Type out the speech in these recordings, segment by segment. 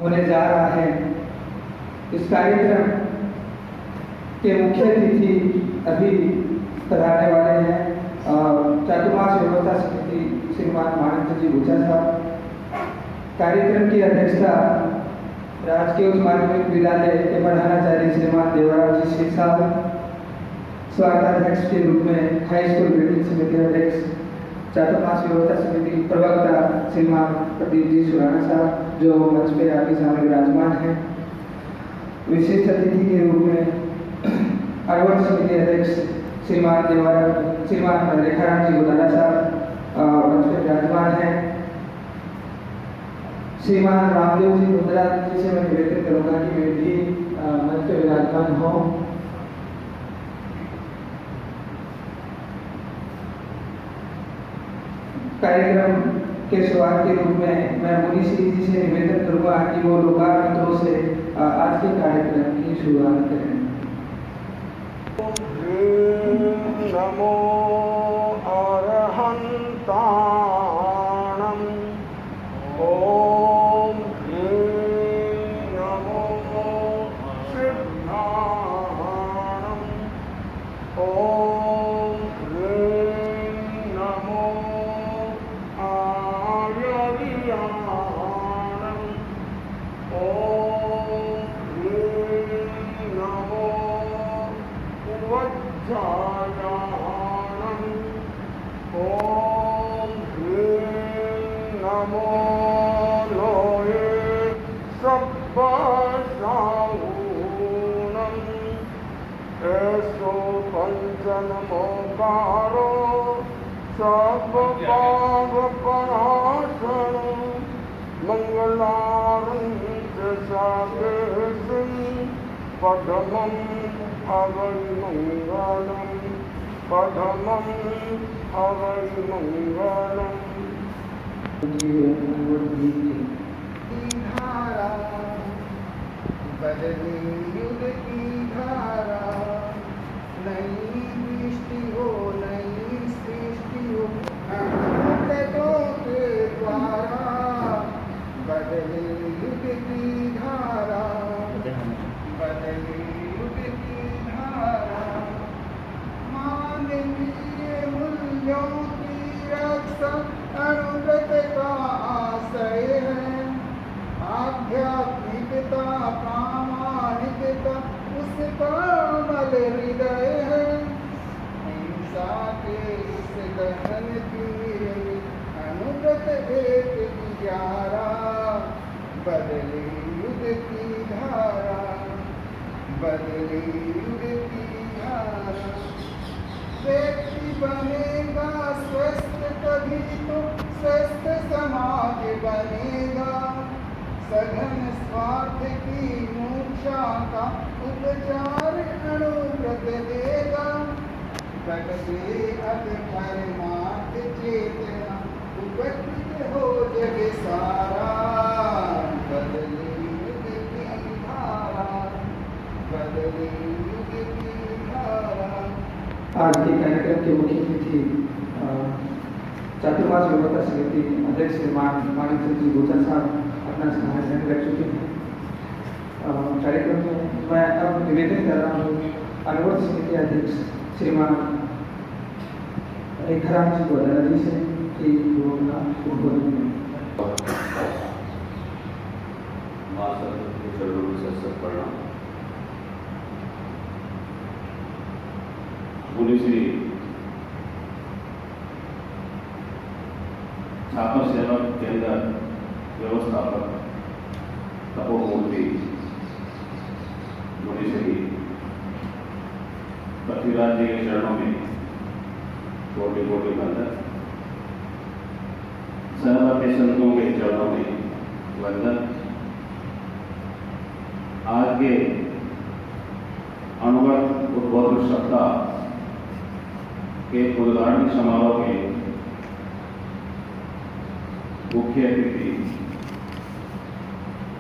होने जा रहा है। इस कार्यक्रम के मुख्य अतिथि अभी पधारने वाले हैं चातुर्मास व्यवस्था समिति श्रीमान मानंद जी गुचा साहब। कार्यक्रम की अध्यक्षता राजकीय उच्च माध्यमिक विद्यालय के प्रधानाचार्य श्रीमान देवराज जी शेख साहब, स्वागताध्यक्ष के रूप में हाई स्कूल मीटिंग समिति अध्यक्ष चातुर्मास व्यवस्था समिति प्रवक्ता श्रीमान प्रदीप जी सुराना साहब जो मंच पे आपके सामने विराजमान हैं। विशिष्ट अतिथि के रूप में अरवल समिति अध्यक्ष श्रीमान रेखाराम जी गोदारा साहब मंच पे विराजमान हैं। श्रीमान रामदेव जी मुद्रा जी से मैं निवेदन करूंगा कि वे भी मंच पे विराजमान हों। कार्यक्रम के शुरुआत के रूप में मैं मुनि श्री जी से निवेदन करूंगा कि वो लोकार्पणों से आज के कार्यक्रम की शुरुआत करें। नमो अरहंताणं ओम नमो सिद्धाणं ओम नमो नमो लोहे सब्बसाहूनं ऐसो पंचनमोकारो सब पाप पराशरणं मंगलारंच साकेशं पदमं अवैमंगलं पदमं अवैमंगलम्। धारा बदले युग की धारा, नई दृष्टि हो नई सृष्टि हो भक्तों के द्वारा। बदले युग की धारा बदले युग की धारा, मानवीय मूल्यों की रक्षा अनुगत का आशय है। आध्यात्मिकता प्रामाणिकता उसका अमल हृदय है। हिंसा के इस गहन तीर में अनुगत एक विचारा। बदले युग की धारा बदले युग की धारा। व्यक्ति बनेगा स्वस्थ तभी तो स्वस्थ समाज बनेगा। सघन स्वार्थ की मूर्छा का उपचार अनुव्रत देगा। बढ़ते अध परमार्थ चेतना उपकृत हो जग सारा। बदले युग की धारा बदले युग की धारा। आज के कार्यक्रम के मुख्य अतिथि चातुर्मास व्यवस्था समिति अध्यक्ष श्रीमान मानंद जी गुचा साहब अपना समाधान कर चुके हैं। कार्यक्रम में मैं अब निवेदन कर रहा हूँ अरवल समिति अध्यक्ष श्रीमान रेखाराम जी गोदारा जी से कि वो अपना उद्बोधन करें। मुनिश्री छात्र सेवा केंद्र व्यवस्थापक तपोमूर्ति मुनिश्री पृथ्वीराज जी के चरणों में कोटि कोटि वंदन। सर्वत्र संतों के चरणों में वंदन। आज के अणुवर्त उद्बोधन सप्ताह के उद्घाटन समारोह के मुख्य अतिथि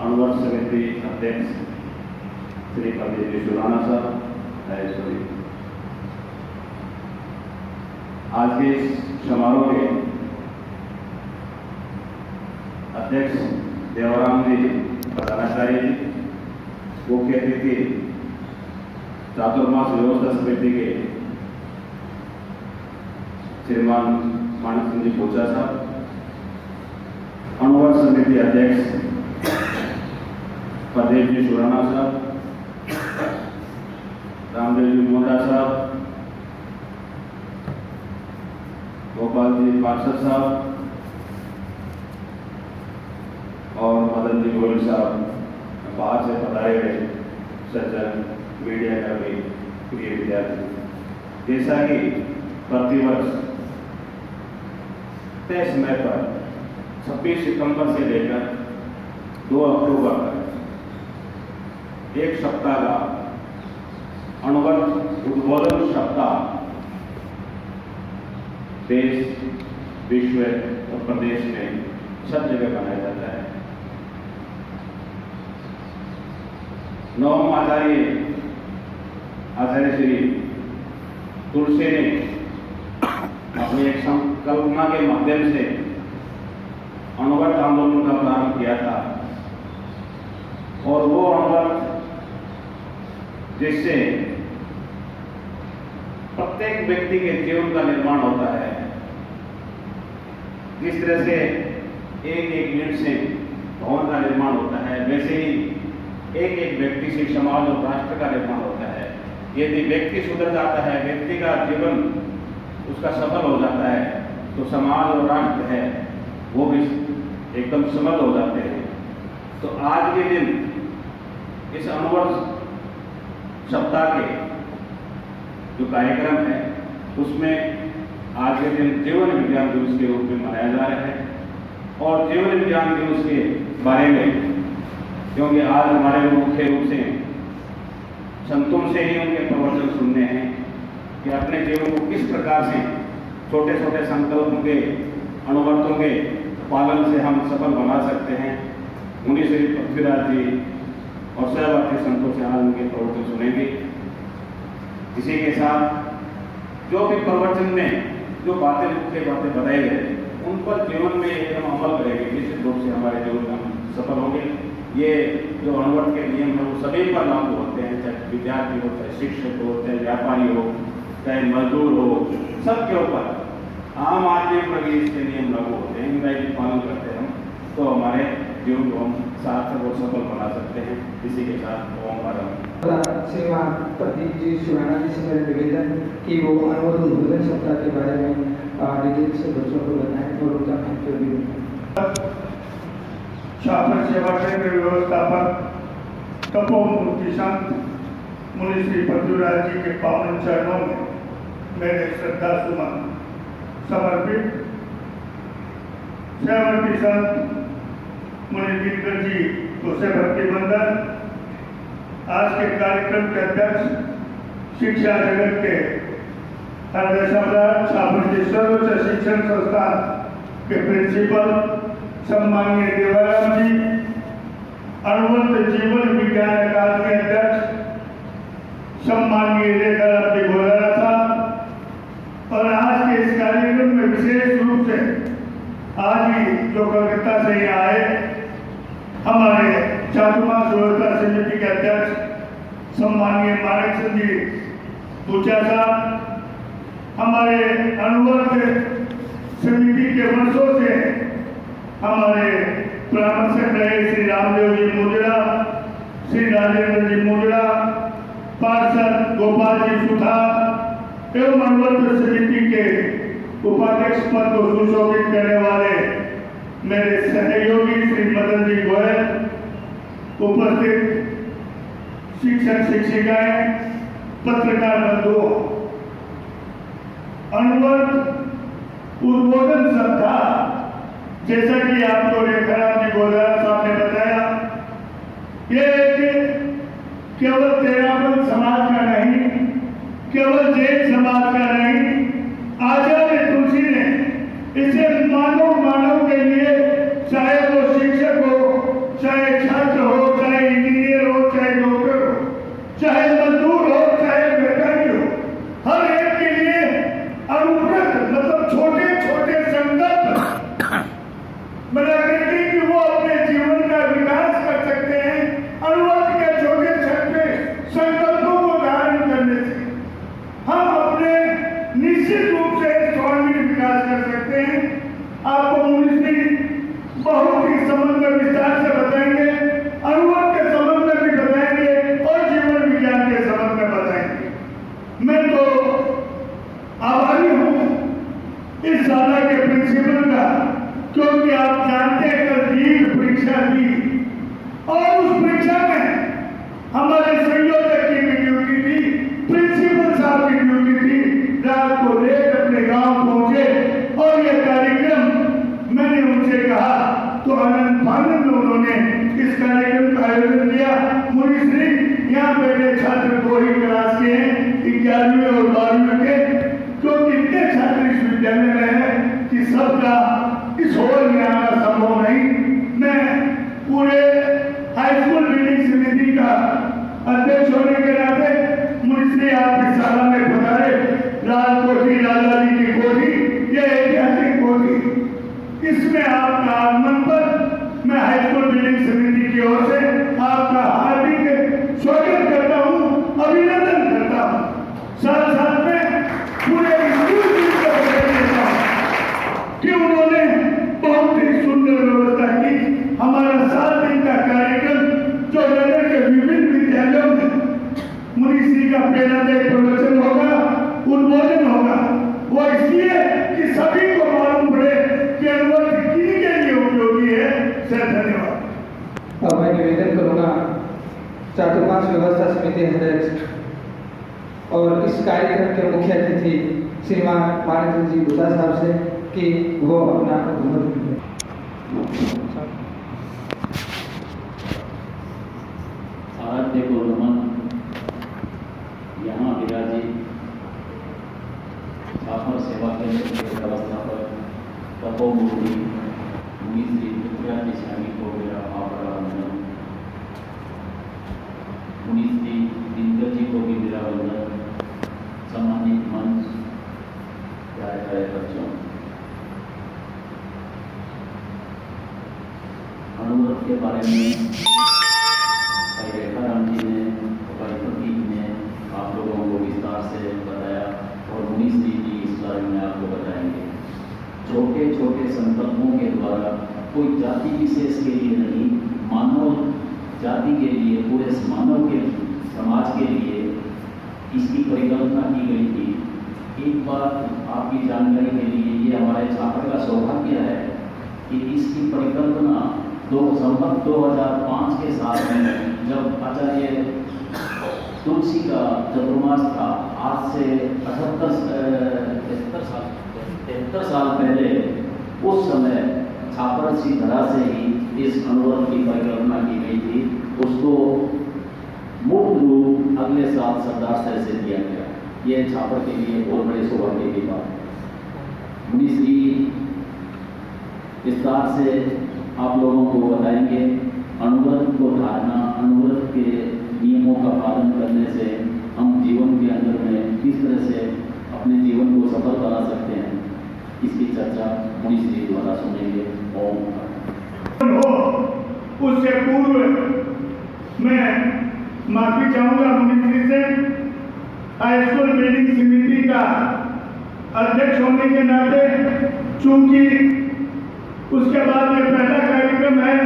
अणुवर्त समिति अध्यक्ष श्री प्रदीप जी सुराना साहब। आज के इस समारोह के अध्यक्ष देवराम जी आचार्य जी, मुख्य अतिथि चातुर्मास व्यवस्था समिति के श्रीमान मानक सिंह जी पोचा साहब, अनुवर्त समिति अध्यक्ष प्रदेश जी सुराना साहब, रामदेव जी मोदा साहब, गोपाल जी पार्षद साहब और मदन जी गोयल साहब, बाहर से पधारे हुए सज्जन, मीडिया कर्मी, प्रिय विद्यार्थी। जैसा कि प्रतिवर्ष तय समय पर 26 सितंबर से लेकर 2 अक्टूबर तक एक सप्ताह का अनुवर्त उद्बोधन सप्ताह देश, विश्व और प्रदेश में सब जगह मनाया जाता है। नवम आचार्य श्री तुलसी ने अपने एक संकल्पना के माध्यम से अनुवर्त आंदोलन का प्रारंभ किया था और वो अनुवर्त जिससे प्रत्येक व्यक्ति के जीवन का निर्माण होता है, जिस तरह से एक एक ईंट से भवन का निर्माण होता है, वैसे ही एक एक व्यक्ति से समाज और राष्ट्र का निर्माण होता है। यदि व्यक्ति सुधर जाता है, व्यक्ति का जीवन उसका सफल हो जाता है, तो समाज और राष्ट्र है वो भी एकदम समृद्ध हो जाते हैं। तो आज के दिन इस अनुवर्त सप्ताह के जो कार्यक्रम है उसमें आज के दिन जीवन विज्ञान दिवस के रूप में मनाया जा रहा है। और जीवन विज्ञान दिवस के बारे में, क्योंकि आज हमारे मुख्य रूप से संतों से ही उनके प्रवचन सुनने हैं कि अपने जीवन को किस प्रकार से छोटे छोटे संकल्पों के, अनुवर्तों के पालन से हम सफल बना सकते हैं। मुनि श्री पृथ्वीराज जी और सहवर्ती संतों से आज उनके प्रवचन सुनेंगे। इसी के साथ जो भी प्रवचन में जो बातें, मुख्य बातें बताई गई, उन पर जीवन में एकदम अमल करेंगे, निश्चित रूप से हमारे जीवन में हम सफल होंगे। ये जो अनुवर्त के नियम है वो सभी पर लागू होते हैं, चाहे विद्यार्थी हो, चाहे शिक्षक हो, चाहे व्यापारी हो, चाहे मजदूर हो, सबके ऊपर, आम आदमी पर भी इसके नियम लागू होते हैं। इनका यदि पालन करते हैं हम, तो हमारे जीवन को हम सार्थक और सफल बना सकते हैं। इसी के साथ ओम आरंभ। श्रीमान प्रदीप जी सुराना जी से मेरा निवेदन कि वो अनुवर्त उद्बोधन सप्ताह के बारे में डिटेल से बच्चों को बताएं और उनका महत्व भी बताएं। शासन सेवा केंद्र व्यवस्थापक तपोमूर्ति संत मुनि श्री पृथ्वीराज जी के पावन चरणों में मेरे श्रद्धा सुमन समर्पित। सहवर्ती संत मुनि दिग्गज जी को से भक्ति बंदन। आज के कार्यक्रम के अध्यक्ष शिक्षा जगत के हृदय सम्राट शासन सर्वोच्च शिक्षण संस्थान के प्रिंसिपल सम्माननीय देवाराम जी, अनुवर्त जीवन विज्ञान अकादमी अध्यक्ष सम्माननीय रेखाराम जी गोलारा साहब, और आज के इस कार्यक्रम में विशेष रूप से आज ही जो कलकत्ता से यहाँ आए हमारे चातुर्मास व्यवस्था समिति के अध्यक्ष सम्माननीय मानक सिंह जी पूचा साहब, हमारे अनुवर्त समिति के वर्षों से हमारे परामर्शक रहे श्री रामदेव जी मुजरा, श्री राजेंद्र जी मुजरा, पार्षद गोपाल जी सुथार एवं अनुवर्त समिति के उपाध्यक्ष पद को सुशोभित करने वाले मेरे सहयोगी श्री मदन जी गोयल, उपस्थित शिक्षक शिक्षिकाएं, पत्रकार बंधुओं, अनुवर्त उद्बोधन सप्ताह, जैसा कि आपको रेखाराम जी गोलारा साहब ने बताया, ये केवल तेरापंथ समाज का नहीं, केवल जैन समाज का नहीं, आचार्य तुलसी ने इसे मानव के लिए, चाहे वो शिक्षक हो, चाहे छात्र हो, चाहे इंजीनियर हो, चाहे डॉक्टर हो, चाहे मजदूर हो, चाहे व्यापारी हो, हर एक के लिए अनुव्रत मतलब छोटे छोटे संकल्प बना करके कि वो अपने जीवन का विकास कर सकते हैं, को लेकर अपने गांव पहुंचे और यह कार्यक्रम मैंने उनसे कहा तो आनंद फानंद में उन्होंने इस कार्यक्रम का आयोजन किया। मुनीश्री यहाँ बैठे छात्र दो ही क्लास के हैं, 11वीं और 12वीं के, क्योंकि इतने छात्र इस विद्यालय में है कि सबका इस हॉल में आना संभव नहीं। मैं पूरे हाई स्कूल बिल्डिंग समिति का अध्यक्ष होने के नाते मुनीश्री आपकी शाला में पधारे। लाल कोठी, लाला जी की कोठी, ये ऐतिहासिक कोठी, इसमें आपका आगमन पर मैं हाई स्कूल बिल्डिंग समिति की ओर से आपका हार्दिक स्वागत करता हूँ, अभिनंदन करता हूँ। साथ साथ में पूरे स्कूल को बधाई देता हूँ कि उन्होंने बहुत ही सुंदर व्यवस्था की। हमारा 7 दिन का कार्यक्रम जो नगर के विभिन्न विद्यालयों में मुनीश्री का प्रेरणादायक प्रवचन होगा, उद्बोधन होगा, वो इसलिए कि सभी को मालूम पड़े कि अनुभव किन के लिए उपयोगी है। सर धन्यवाद। अब मैं निवेदन करूंगा चातुर्मास व्यवस्था समिति अध्यक्ष और इस कार्यक्रम के मुख्य अतिथि श्रीमान माननीय जी गुप्ता साहब से कि वो अपना उद्बोधन करें। आराध्य को नमन। यहाँ विराजित छापर सेवा केंद्र के व्यवस्थापक तपोमूर्ति मुनीश्री पृथ्वीराज स्वामी को मेरा आभार वंदन। मुनीश्री दिनकर जी को भी मेरा वंदन। सम्मानित मंच, प्यारे बच्चों, अनुव्रत के बारे में भाई रेखाराम जी ने, भाई प्रतीक ने आप लोगों को विस्तार से बताया और मुनीश्री जी इस बारे में आपको बताएंगे। छोटे छोटे संकल्पों के द्वारा कोई जाति विशेष के लिए नहीं, मानव जाति के लिए, पूरे मानव के समाज के लिए इसकी परिकल्पना की गई थी। एक बात आपकी जानकारी के लिए, ये हमारे छात्र का सौभाग्य है कि इसकी परिकल्पना 2005 के साल में जब आचार्य तुलसी का चतुर्मास था, आज से 73 साल पहले, उस समय छापरसी धरा से ही इस अनुरोध की परिकल्पना की गई थी। उसको मुक्त रूप अगले साल सरदार साहब से दिया गया। ये छापर के लिए बहुत बड़े सौभाग्य की बात है। मुनीश्री विस्तार से आप लोगों को बताएंगे अनुव्रत को धारना, अनुव्रत के नियमों का पालन करने से हम जीवन के अंदर में किस तरह से अपने जीवन को सफल बना सकते हैं, इसकी चर्चा मुनीश्री द्वारा सुनेंगे। ओम। उससे पूर्व मैं माफी चाहूंगा मुनीश्री से। हाई स्कूल बिल्डिंग समिति का अध्यक्ष होने के नाते, चूंकि उसके बाद में पहला कार्यक्रम है,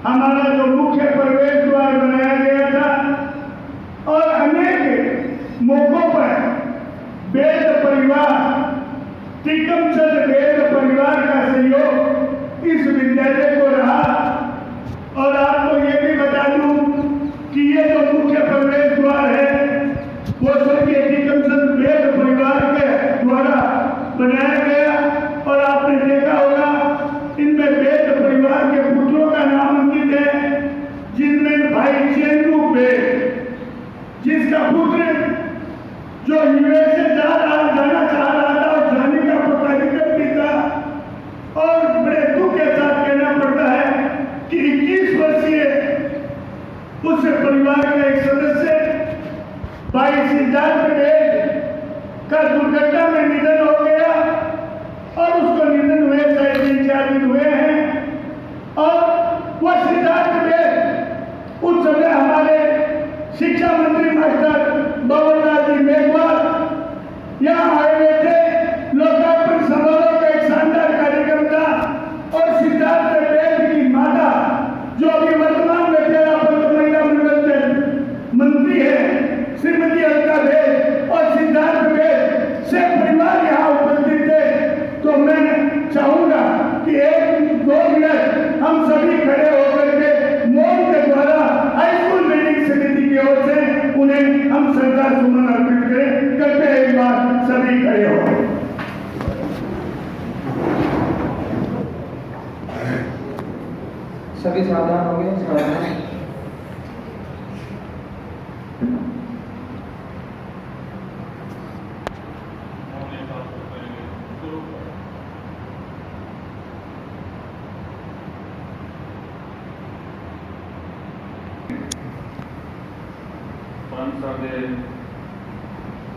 हमारा जो मुख्य प्रवेश द्वार बनाया गया था और अनेक मौकों पर वेद परिवार, टिकमचंद वेद परिवार का सहयोग इस विद्यालय को रहा। और आपको ये भी बता दूं कि ये जो मुख्य प्रवेश द्वार है वो स्वर्गीय टिकमचंद वेद परिवार के द्वारा बनाया गया। और आपने देखा होगा इनमें वेद परिवार के पुत्रों का नाम अंकित है, जिनमें भाई चेंदू वेद, जिसका पुत्र जो यूएस से जाना चाह रहा था और जाने का कार्यक्रम भी था। और बड़े दुख के साथ कहना पड़ता है कि 21 वर्षीय उस परिवार का एक सदस्य भाई सिद्धार्थ वेद का दुर्घटना में निधन हो गया। और उसको निधन हुए शायद 3-4 दिन हुए हैं। और वह सिद्धार्थ वेद उस समय हमारे शिक्षा मंत्री मास्टर बबनलाल जी मेघवाल यहाँ आए हुए थे। लोकार्पण समारोह का एक शानदार कार्यक्रम था। और सिद्धार्थ वेद की माता, जो अभी वर्तमान में तेरा महिला मंडल मंत्री है, श्रीमती अलका वेद और सिद्धार्थ वेद से परिवार यहाँ उपस्थित थे। तो मैं चाहूंगा कि 1-2 मिनट हम सभी खड़े होकर के मौन के द्वारा हाई स्कूल बिल्डिंग समिति की ओर से उन्हें हम श्रद्धा सुमन अर्पित करें। कृपया एक बार सभी परम श्रद्धेय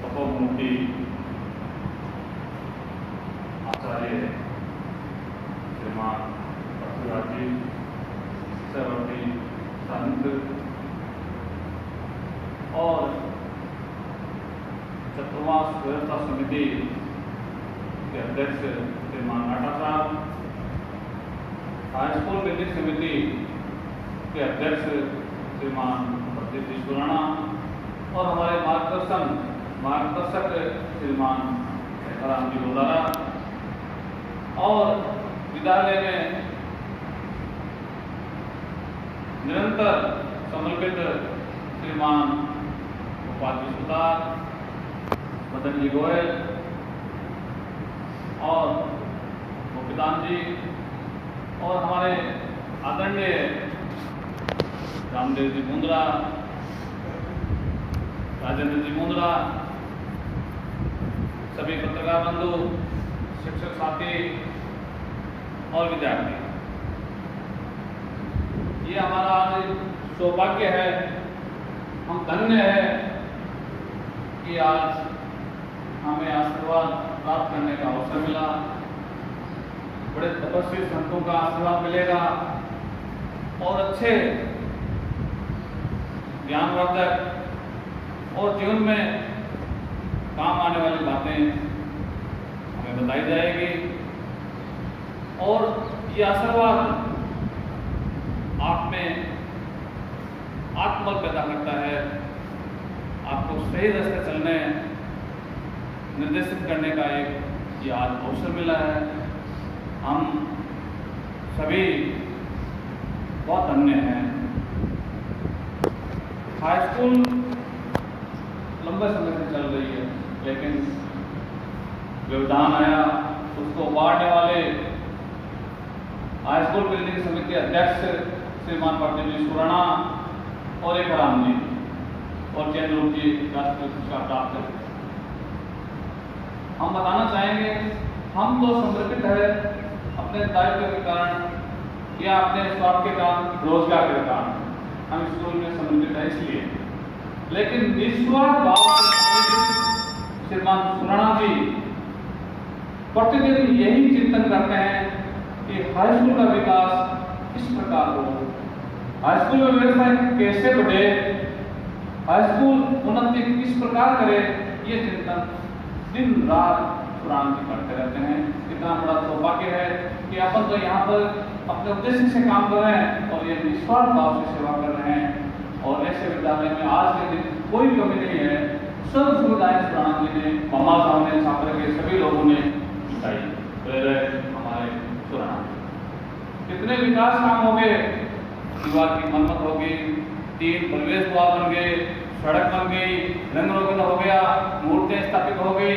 तपोमुक्ति आचार्य श्रीमान परशुराम जी, सेवकी संत और चतुर्मास व्यवस्था समिति के अध्यक्ष श्रीमान नाटा साहब, हाई स्कूल निधि समिति के अध्यक्ष श्रीमान प्रदीप जी सुराणा और हमारे मार्गदर्शक श्रीमान रेखाराम जी गोदारा और विद्यालय में निरंतर समर्पित श्रीमान गोपाल जी सुतार, मदन जी गोयल और गोपीदान जी और हमारे आदरणीय रामदेव जी मुंद्रा, राजेंद्र जी मुंद्रा, सभी पत्रकार बंधु, शिक्षक साथी और विद्यार्थी, ये हमारा आज सौभाग्य है, हम धन्य है कि आज हमें आशीर्वाद प्राप्त करने का अवसर मिला। बड़े तपस्वी संतों का आशीर्वाद मिलेगा और अच्छे ज्ञानवर्धक और जीवन में काम आने वाली बातें हमें बताई जाएगी और ये आशीर्वाद आप में आत्मबल पैदा करता है, आपको सही रास्ते चलने निर्देशित करने का एक ये आज अवसर मिला है। हम सभी बहुत धन्य हैं। हाई स्कूल लंबे समय से चल रही है, लेकिन व्यवधान आया, उसको उबारने वाले हाई स्कूल बिल्डिंग समिति के अध्यक्ष श्रीमान प्रदीप जी सुराणा और रेखाराम जी और जैन रूप जी राष्ट्रीय पुरस्कार प्राप्त। हम बताना चाहेंगे, हम तो समर्पित है अपने दायित्व के कारण या अपने स्वार्थ के कारण, रोजगार के कारण हम स्कूल में समर्पित है इसलिए, लेकिन निस्वार्थ भाव से श्रीमान सुराणा जी प्रतिदिन यही चिंतन करते हैं कि हाई स्कूल का विकास इस प्रकार हो, हाई स्कूल में व्यवस्था कैसे बढ़े, हाई स्कूल उन्नति किस प्रकार करे, ये चिंतन दिन रात सुराणा जी करते रहते हैं। इतना बड़ा सौभाग्य है कि अपन तो यहाँ पर अपने उद्देश्य से काम कर रहे हैं और ये निस्वार्थ भाव से सेवा कर रहे हैं और ऐसे विद्यालय में आज के दिन कोई कमी नहीं है। सब सुविधाएं सुराणा जी ने, मम्मा साहब ने, छात्र के सभी लोगों ने जुटाई, हमारे सुराणा। कितने विकास काम हो गए, दीवार की मरम्मत हो गई, 3 प्रवेश द्वार बन गए, सड़क बन गई, रंग रोगन हो गया, मूर्तियां स्थापित हो गई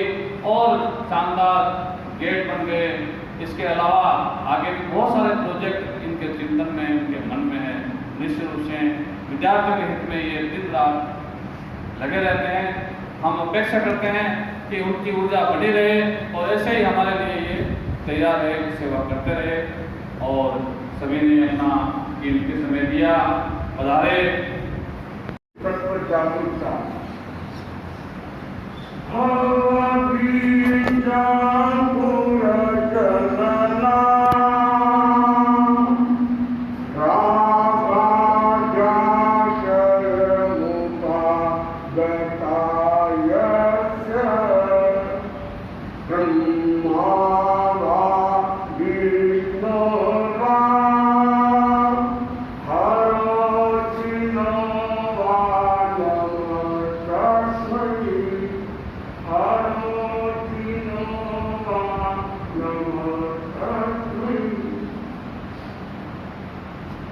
और शानदार गेट बन गए। इसके अलावा आगे भी बहुत सारे प्रोजेक्ट इनके चिंतन में, इनके मन में है। निश्चित रूप से विद्यार्थियों के हित में ये दिन रात लगे रहते हैं। हम अपेक्षा करते हैं कि उनकी ऊर्जा बढ़ी रहे और ऐसे ही हमारे लिए ये तैयार रहे, सेवा करते रहे और सभी ने अपना कीमती समय दिया। पधारे तत्व जागरूकता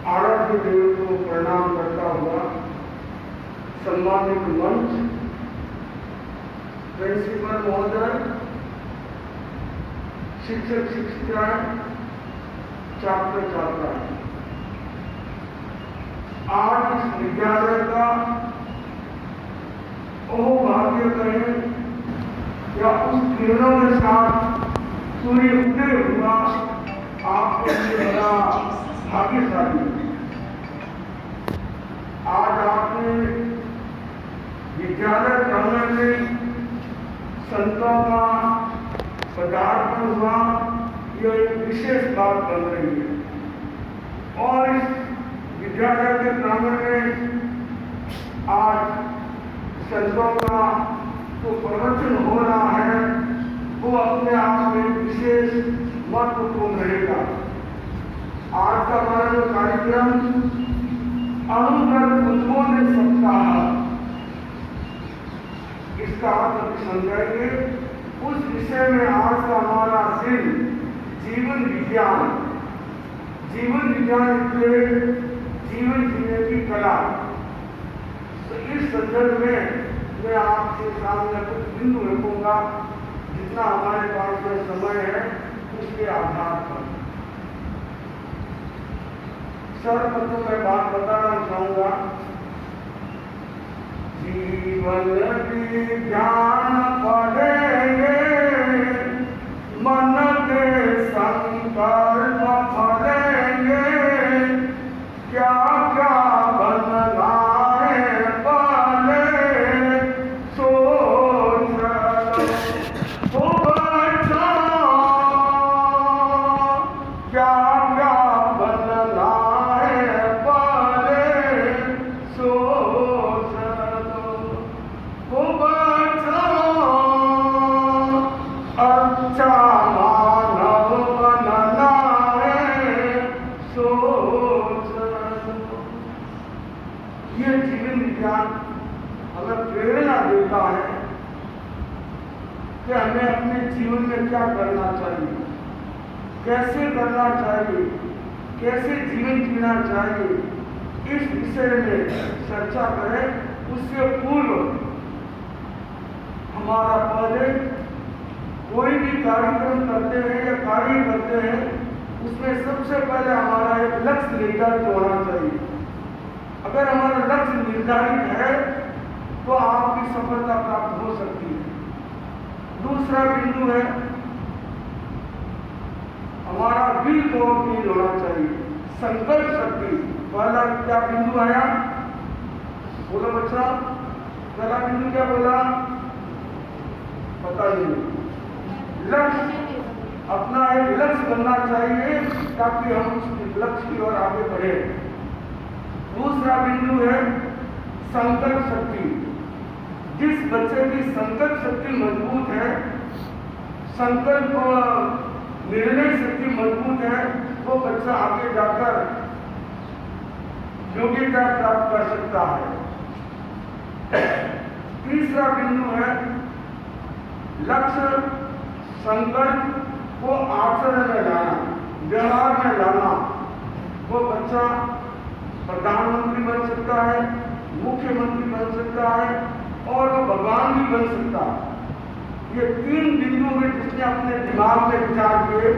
आराध्य देव को प्रणाम करता हुआ सम्मानित मंच, प्रिंसिपल महोदय, शिक्षक शिक्षिकाएं, छात्र छात्राएं, आज इस विद्यालय का भाग्य कहें या उस किरणों के साथ सूर्य उदय हुआ आपके लिए बड़ा भाग्यशाली। आज आपने विद्यालय प्रांगण में संतों का पदार्पण हुआ, यह एक विशेष बात बन रही है। और इस विद्यालय के प्रांगण में आज संतों का जो प्रवचन हो रहा है वो अपने आप में विशेष महत्वपूर्ण रहेगा। आज का हमारा जो कार्यक्रम अनुभव उद्बोधन सप्ताह, इसका अर्थ अभी समझाएंगे। उस विषय में आज का हमारा दिन जीवन विज्ञान, जीवन विज्ञान इसलिए जीवन जीने की कला। तो इस संदर्भ में मैं आपके सामने कुछ बिंदु रखूंगा, जितना हमारे पास में समय है उसके आधार पर। सर्वप्रथम मैं बात बताना चाहूंगा, जीवन विज्ञान पढ़ेंगे, मन के संकल्प पढ़ेंगे, क्या क्या बनना है पहले सोच लो बच्चा, क्या क्या बनना है पहले सोच लो बच्चा, अच्छा मानव बनना है सोच लो। ये जीवन विज्ञान हमें प्रेरणा देता है कि हमें अपने जीवन में क्या करना चाहिए, कैसे करना चाहिए, कैसे जीवन जीना चाहिए। इस विषय में चर्चा करें। उससे पूर्व हमारा पहले कोई भी कार्यक्रम करते हैं या कार्य करते हैं, उसमें सबसे पहले हमारा एक लक्ष्य निर्धारित होना चाहिए। अगर हमारा लक्ष्य निर्धारित है तो आपकी सफलता प्राप्त हो सकती है। दूसरा बिंदु है हमारा दिल को तेज होना चाहिए, संकल्प शक्ति। पहला क्या बिंदु आया, बोलो बच्चा, पहला बिंदु क्या बोला, पता नहीं। लक्ष्य, अपना एक लक्ष्य बनना चाहिए ताकि हम उस लक्ष्य की ओर आगे बढ़े। दूसरा बिंदु है संकल्प शक्ति। जिस बच्चे की संकल्प शक्ति मजबूत है, संकल्प निर्णय शक्ति मजबूत है, वो बच्चा आगे जाकर योग्यता प्राप्त कर सकता है। तीसरा बिंदु है लक्ष्य संकल्प को आचरण में लाना, व्यवहार में लाना। वो बच्चा प्रधानमंत्री बन सकता है, मुख्यमंत्री बन सकता है और वो भगवान भी बन सकता है। ये तीन बिंदु में जिसने अपने दिमाग में विचार किए,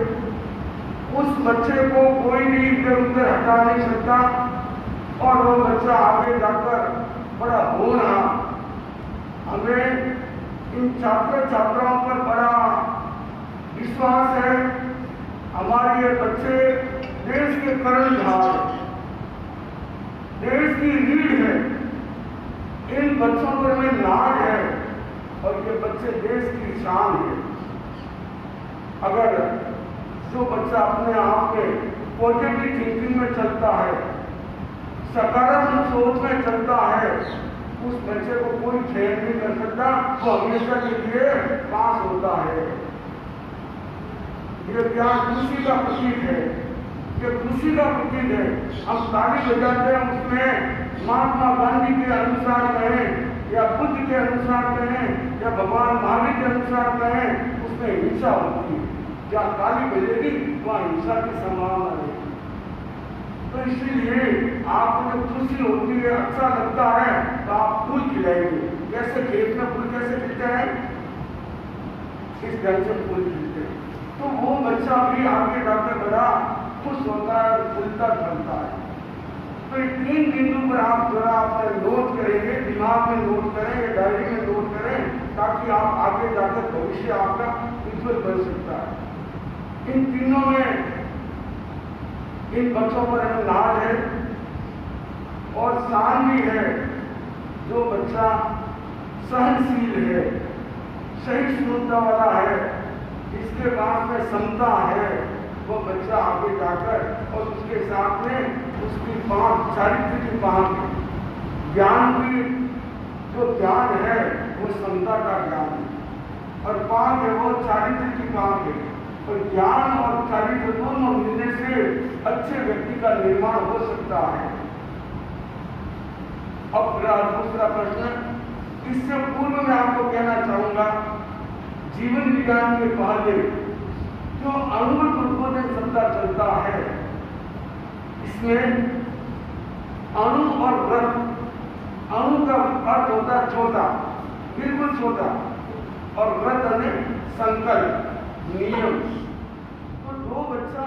उस बच्चे को कोई भी इधर उधर हटा नहीं सकता और वो बच्चा आगे जाकर बड़ा होना। हमें इन छात्र छात्राओं पर बड़ा विश्वास है। हमारे ये बच्चे देश के कर्णधार, देश की रीढ़ है। इन बच्चों पर हमें नाज है और ये बच्चे देश की शान है। अगर जो बच्चा अपने आप में पॉजिटिव थिंकिंग में चलता है, सकारात्मक सोच में चलता है, उस बच्चे को कोई खेल नहीं कर सकता, वो हमेशा के लिए पास होता है। ये ज्ञान खुशी का प्रतीक है, ये खुशी का प्रतीक है। हम ताली बजाते हैं, उसमें महात्मा गांधी के अनुसार कहें या बुद्ध के अनुसार कहें या भगवान महावीर के अनुसार कहें, उसमें हिंसा होती है। जहाँ ताली बजेगी वहाँ हिंसा की संभावना है। तो इसलिए आपको जब खुशी होती है, अच्छा लगता है, तो आप फूल खिलाएंगे। कैसे खेत में फूल कैसे खिलते हैं, इस ढंग से फूल खिलते हैं। तो वो बच्चा भी आगे जाकर बड़ा खुश होता है, फूलता फलता है। तो इन तीन बिंदु पर आप जरा अपने नोट करेंगे, दिमाग में नोट करें या डायरी में नोट करें, ताकि आप आगे जाकर भविष्य आपका उज्जवल बन सकता है। इन तीनों में इन बच्चों पर हमें नाज है और शान भी है। जो बच्चा सहनशील है, सहिष्णुता वाला है, इसके बाद में समता है, वो बच्चा आगे जाकर और उसके साथ में उसकी बात चारित्र की बात है। ज्ञान की जो ज्ञान है वो समता का ज्ञान है और बात है वो चारित्र की बात है। और ज्ञान और चारित्र दोनों मिलने से अच्छे व्यक्ति का निर्माण हो सकता है। अब मेरा दूसरा प्रश्न, इससे पूर्व मैं आपको कहना चाहूंगा, जीवन विज्ञान के पहले जो अणु प्रबोधन शब्द चलता है, इसमें अणु और व्रत, अणु का अर्थ होता है छोटा, बिल्कुल छोटा, और व्रत संकल्प, नियम। तो दो बच्चा